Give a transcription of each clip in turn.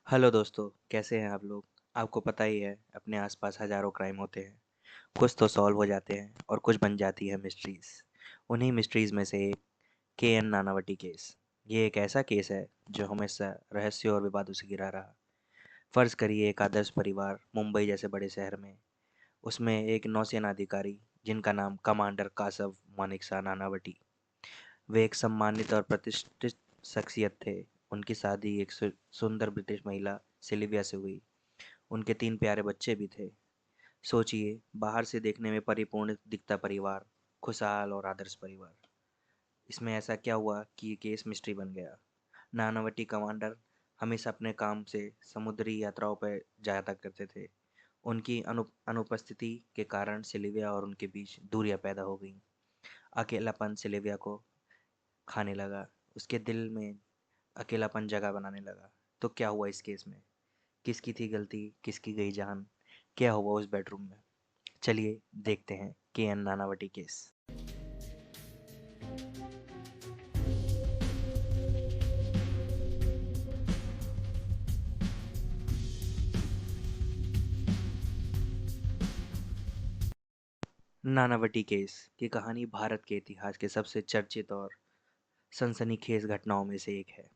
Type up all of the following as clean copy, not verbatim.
Hello दोस्तों, कैसे हैं आप लोग? आपको पता ही है, अपने आसपास हज़ारों क्राइम होते हैं। कुछ तो सॉल्व हो जाते हैं और कुछ बन जाती है मिस्ट्रीज़। उन्हीं मिस्ट्रीज़ में से एक के.एन. नानावटी केस। ये एक ऐसा केस है जो हमेशा रहस्य और विवादों से घिरा रहा। फ़र्ज़ करिए एक आदर्श परिवार मुंबई जैसे बड़े शहर में। उसमें एक नौसेना अधिकारी जिनका नाम कमांडर कासव मानेकशॉ नानावटी। वे एक सम्मानित और प्रतिष्ठित शख्सियत थे। उनकी शादी एक सुंदर ब्रिटिश महिला सिल्विया से हुई। उनके 3 प्यारे बच्चे भी थे। सोचिए, बाहर से देखने में परिपूर्ण दिखता परिवार, खुशहाल और आदर्श परिवार। इसमें ऐसा क्या हुआ कि ये केस मिस्ट्री बन गया? नानावटी कमांडर हमेशा अपने काम से समुद्री यात्राओं पर जाया करते थे। उनकी अनुपस्थिति के कारण सिल्विया और उनके बीच दूरियां पैदा हो गईं। अकेलापन सिल्विया को खाने लगा। उसके दिल में अकेलापन जगह बनाने लगा। तो क्या हुआ इस केस में? किसकी थी गलती, किसकी गई जान? क्या हुआ उस बेडरूम में? चलिए देखते हैं K. N.. Nanavati case. Nanavati case की कहानी भारत के इतिहास के सबसे चर्चित और सनसनीखेज घटनाओं में से एक है।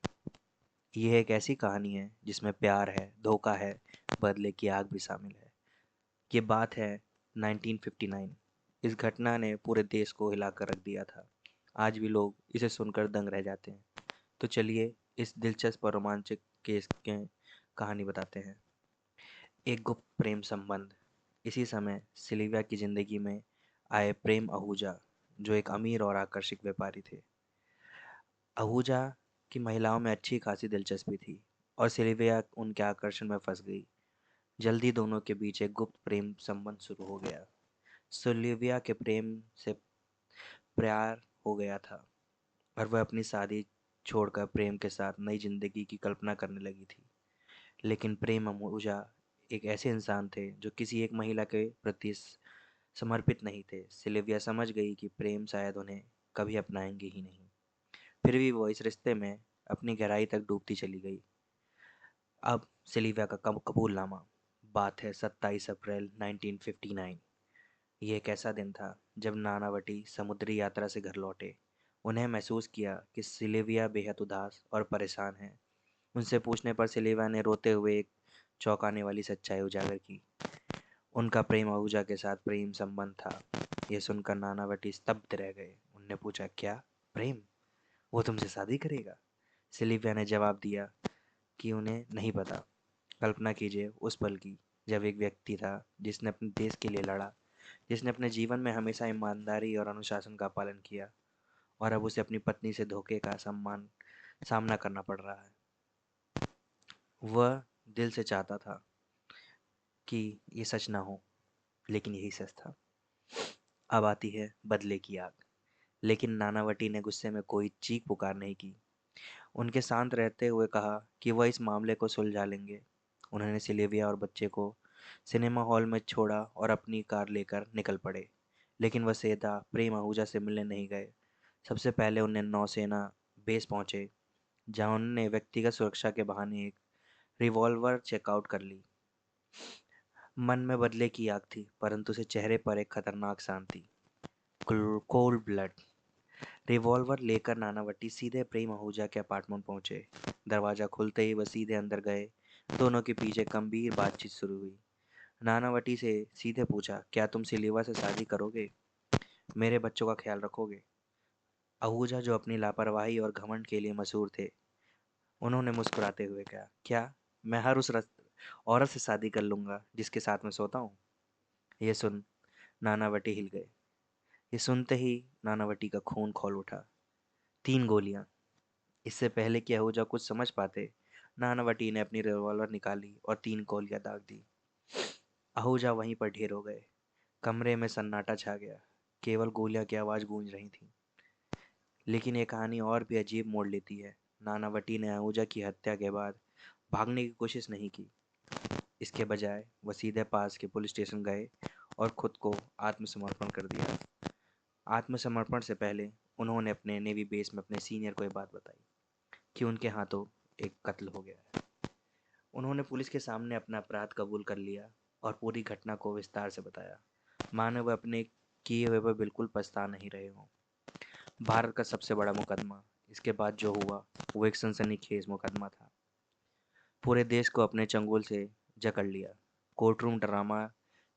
यह एक ऐसी कहानी है जिसमें प्यार है, धोखा है, बदले की आग भी शामिल है। ये बात है 1959। इस घटना ने पूरे देश को हिलाकर रख दिया था। आज भी लोग इसे सुनकर दंग रह जाते हैं। तो चलिए इस दिलचस्प और रोमांचक केस की कहानी बताते हैं। एक गुप्त प्रेम संबंध। इसी समय सिल्विया की जिंदगी में आए प्रेम आहूजा, जो एक अमीर और आकर्षक व्यापारी थे। आहूजा की महिलाओं में अच्छी खासी दिलचस्पी थी और सिल्विया उनके आकर्षण में फंस गई। जल्दी दोनों के बीच एक गुप्त प्रेम संबंध शुरू हो गया। सिल्विया के प्रेम से प्यार हो गया था और वह अपनी शादी छोड़कर प्रेम के साथ नई जिंदगी की कल्पना करने लगी थी। लेकिन प्रेम आहूजा एक ऐसे इंसान थे जो किसी एक महिला के प्रति समर्पित नहीं थे। सिल्विया समझ गई कि प्रेम शायद उन्हें कभी अपनाएंगे ही नहीं। फिर भी वो इस रिश्ते में अपनी गहराई तक डूबती चली गई। अब सिल्विया का कबूलनामा। बात है 27 अप्रैल 1959। ये एक ऐसा दिन था जब नानावटी समुद्री यात्रा से घर लौटे। उन्हें महसूस किया कि सिल्विया बेहद उदास और परेशान है। उनसे पूछने पर सिल्विया ने रोते हुए एक चौंकाने वाली सच्चाई उजागर की। उनका प्रेम आहूजा के साथ प्रेम संबंध था। यह सुनकर नानावटी स्तब्ध रह गए। उनने पूछा, क्या प्रेम? वो तुमसे शादी करेगा? सिल्विया ने जवाब दिया कि उन्हें नहीं पता। कल्पना कीजिए उस पल की, जब एक व्यक्ति था जिसने अपने देश के लिए लड़ा, जिसने अपने जीवन में हमेशा ईमानदारी और अनुशासन का पालन किया, और अब उसे अपनी पत्नी से धोखे का सामना करना पड़ रहा है। वह दिल से चाहता था कि ये सच ना हो, लेकिन यही सच था। अब आती है बदले की आग। लेकिन नानावटी ने गुस्से में कोई चीख पुकार नहीं की। उनके शांत रहते हुए कहा कि वह इस मामले को सुलझा लेंगे। उन्होंने सिल्विया और बच्चे को सिनेमा हॉल में छोड़ा और अपनी कार लेकर निकल पड़े। लेकिन वह सीधा प्रेम आहूजा से मिलने नहीं गए। सबसे पहले उन्हें नौसेना बेस पहुंचे, जहां उन्होंने व्यक्तिगत सुरक्षा के बहाने एक रिवॉल्वर चेकआउट कर ली। मन में बदले की आग थी, परंतु उसे चेहरे पर एक खतरनाक शांति। Cold blood. रिवॉल्वर लेकर नानावटी सीधे प्रेम आहूजा के अपार्टमेंट पहुंचे। दरवाजा खुलते ही वह सीधे अंदर गए। दोनों के पीछे गंभीर बातचीत शुरू हुई। नानावटी से सीधे पूछा, क्या तुम सिल्विया से शादी करोगे? मेरे बच्चों का ख्याल रखोगे? आहूजा, जो अपनी लापरवाही और घमंड के लिए मशहूर थे, उन्होंने मुस्कुराते हुए कहा, क्या मैं हर उस औरत से शादी कर लूंगा जिसके साथ मैं सोता हूँ? यह सुन नानावटी हिल गए। ये सुनते ही नानावटी का खून खौल उठा। 3 गोलियां। इससे पहले कि आहूजा कुछ समझ पाते, नानावटी ने अपनी रिवॉल्वर निकाली और 3 गोलियां दाग दी। आहूजा वहीं पर ढेर हो गए। कमरे में सन्नाटा छा गया। केवल गोलियां की आवाज गूंज रही थी। लेकिन ये कहानी और भी अजीब मोड़ लेती है। नानावटी ने आहूजा की हत्या के बाद भागने की कोशिश नहीं की। इसके बजाय वह सीधे पास के पुलिस स्टेशन गए और खुद को आत्मसमर्पण कर दिया। आत्मसमर्पण से पहले उन्होंने अपने नेवी बेस में अपने सीनियर को ये बात बताई कि उनके हाथों एक कत्ल हो गया है। उन्होंने पुलिस के सामने अपना अपराध कबूल कर लिया और पूरी घटना को विस्तार से बताया, मानो वह अपने किए हुए पर बिल्कुल पछता नहीं रहे हों। भारत का सबसे बड़ा मुकदमा इसके बाद जो हुआ वो एक सनसनीखेज मुकदमा था। पूरे देश को अपने चंगुल से जकड़ लिया। कोर्टरूम ड्रामा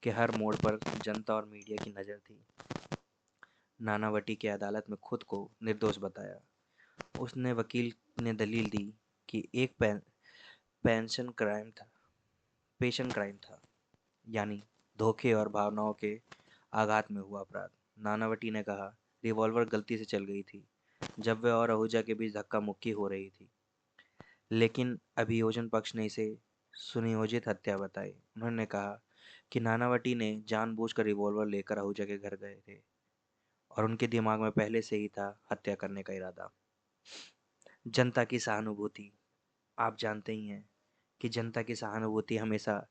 के हर मोड़ पर जनता और मीडिया की नज़र थी। नानावटी की अदालत में खुद को निर्दोष बताया। उसने वकील ने दलील दी कि एक पेंशन क्राइम था पेशन क्राइम था, यानी धोखे और भावनाओं के आघात में हुआ अपराध। नानावटी ने कहा, रिवॉल्वर गलती से चल गई थी जब वह और आहूजा के बीच धक्का मुक्की हो रही थी, लेकिन अभियोजन पक्ष ने इसे सुनियोजित हत्या बताई। उन्होंने कहा कि नानावटी ने जानबूझकर रिवॉल्वर लेकर आहूजा के घर गए थे और उनके दिमाग में पहले से ही था हत्या करने का इरादा। जनता की सहानुभूति, आप जानते ही हैं कि जनता की सहानुभूति हमेशा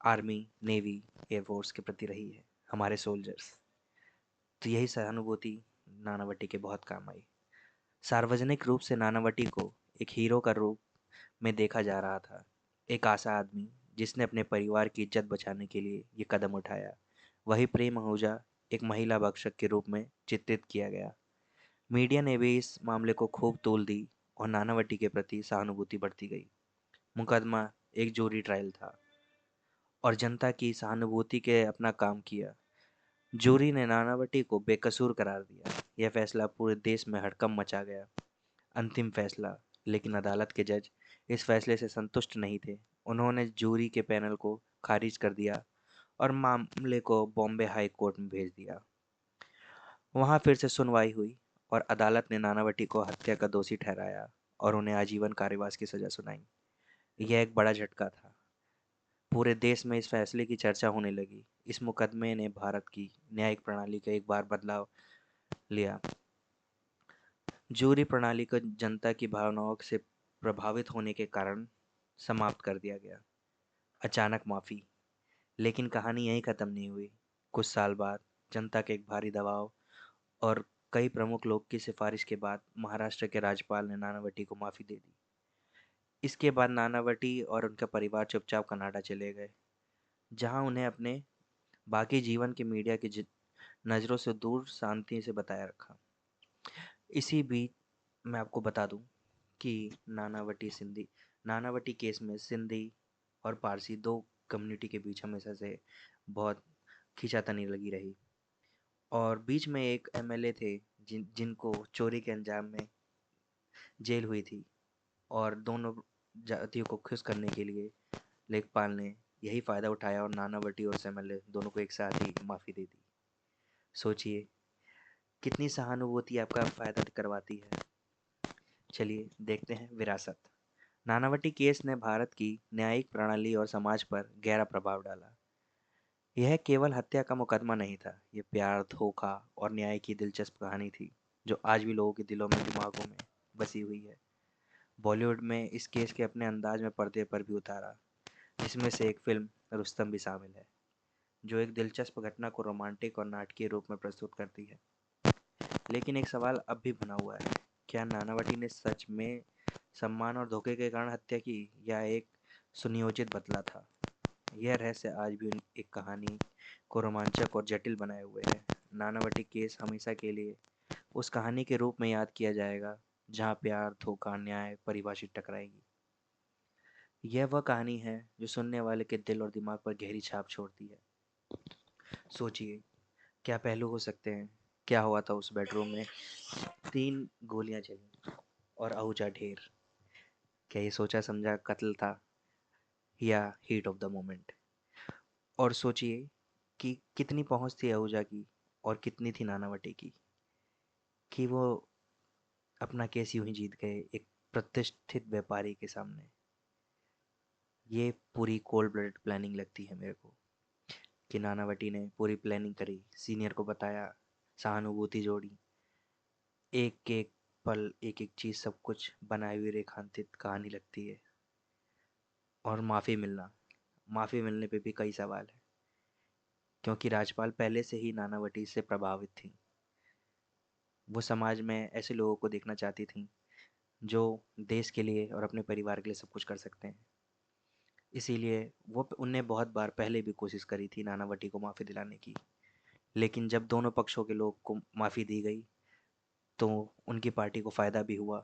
आर्मी, नेवी, एयरफोर्स के प्रति रही है, हमारे सोल्जर्स। तो यही सहानुभूति नानावटी के बहुत काम आई। सार्वजनिक रूप से नानावटी को एक हीरो का रूप में देखा जा रहा था, एक आशा आदमी जिसने अपने परिवार की इज्जत बचाने के लिए ये कदम उठाया। वही प्रेम आहूजा एक महिला भक्षक के रूप में चित्रित किया गया। मीडिया ने भी इस मामले को खूब तूल दी और नानावटी के प्रति सहानुभूति बढ़ती गई। मुकदमा एक जूरी ट्रायल था और जनता की सहानुभूति के अपना काम किया। जूरी ने नानावटी को बेकसूर करार दिया। यह फैसला पूरे देश में हड़कंप मचा गया। अंतिम फैसला, लेकिन अदालत के जज इस फैसले से संतुष्ट नहीं थे। उन्होंने जूरी के पैनल को खारिज कर दिया और मामले को बॉम्बे हाई कोर्ट में भेज दिया। वहां फिर से सुनवाई हुई और अदालत ने नानावटी को हत्या का दोषी ठहराया और उन्हें आजीवन कारावास की सजा सुनाई। यह एक बड़ा झटका था। पूरे देश में इस फैसले की चर्चा होने लगी। इस मुकदमे ने भारत की न्यायिक प्रणाली का एक बार बदलाव लिया। जूरी प्रणाली को जनता की भावनाओं से प्रभावित होने के कारण समाप्त कर दिया गया। अचानक माफ़ी, लेकिन कहानी यहीं ख़त्म नहीं हुई। कुछ साल बाद जनता के एक भारी दबाव और कई प्रमुख लोग की सिफारिश के बाद महाराष्ट्र के राज्यपाल ने नानावटी को माफ़ी दे दी। इसके बाद नानावटी और उनका परिवार चुपचाप कनाडा चले गए, जहां उन्हें अपने बाकी जीवन के मीडिया की नज़रों से दूर शांति से बताया रखा। इसी बीच मैं आपको बता दूं कि नानावटी केस में सिंधी और पारसी दो कम्युनिटी के बीच हमेशा से बहुत खींचातानी लगी रही और बीच में एक एमएलए थे जिनको चोरी के अंजाम में जेल हुई थी और दोनों जातियों को खुश करने के लिए लेखपाल ने यही फ़ायदा उठाया और नानावटी और एमएलए दोनों को एक साथ ही माफ़ी दे दी। सोचिए कितनी सहानुभूति आपका फ़ायदा करवाती है। चलिए देखते हैं विरासत। नानावटी केस ने भारत की न्यायिक प्रणाली और समाज पर गहरा प्रभाव डाला। यह केवल हत्या का मुकदमा नहीं था, यह प्यार, धोखा और न्याय की दिलचस्प कहानी थी जो आज भी लोगों के दिलों में, दिमागों में बसी हुई है। बॉलीवुड में इस केस के अपने अंदाज में पर्दे पर भी उतारा, जिसमें से एक फिल्म रुस्तम भी शामिल है, जो एक दिलचस्प घटना को रोमांटिक और नाटकीय रूप में प्रस्तुत करती है। लेकिन एक सवाल अब भी बना हुआ है, क्या नानावटी ने सच में सम्मान और धोखे के कारण हत्या की या एक सुनियोजित बदला था? यह रहस्य आज भी एक कहानी को रोमांचक और जटिल बनाए हुए है। नानावटी केस हमेशा के लिए उस कहानी के रूप में याद किया जाएगा जहाँ प्यार, धोखा, न्याय परिभाषित टकराएगी। यह वह कहानी है जो सुनने वाले के दिल और दिमाग पर गहरी छाप छोड़ती है। सोचिए क्या पहलू हो सकते हैं। क्या हुआ था उस बेडरूम में? 3 गोलियां चली और आहूजा ढेर। क्या ये सोचा समझा कत्ल था या हीट ऑफ द मोमेंट? और सोचिए कि कितनी पहुंच थी आहूजा की और कितनी थी नानावटी की, कि वो अपना केस यूं ही जीत गए एक प्रतिष्ठित व्यापारी के सामने। ये पूरी कोल्ड ब्लडेड प्लानिंग लगती है मेरे को, कि नानावटी ने पूरी प्लानिंग करी, सीनियर को बताया, सहानुभूति जोड़ी, एक एक पल, एक एक चीज़, सब कुछ बनाई हुई रेखांकित कहानी लगती है। और माफ़ी मिलने पे भी कई सवाल हैं, क्योंकि राज्यपाल पहले से ही नानावटी से प्रभावित थी। वो समाज में ऐसे लोगों को देखना चाहती थी जो देश के लिए और अपने परिवार के लिए सब कुछ कर सकते हैं। इसीलिए वो उनने बहुत बार पहले भी कोशिश करी थी नानावटी को माफ़ी दिलाने की, लेकिन जब दोनों पक्षों के लोग को माफ़ी दी गई तो उनकी पार्टी को फ़ायदा भी हुआ,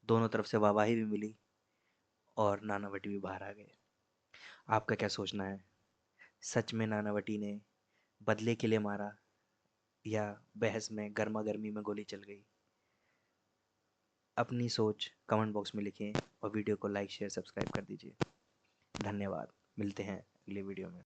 दोनों तरफ से वाहवाही भी मिली और नानावटी भी बाहर आ गए। आपका क्या सोचना है? सच में नानावटी ने बदले के लिए मारा या बहस में गर्मा गर्मी में गोली चल गई? अपनी सोच कमेंट बॉक्स में लिखें और वीडियो को लाइक शेयर सब्सक्राइब कर दीजिए। धन्यवाद। मिलते हैं अगले वीडियो में।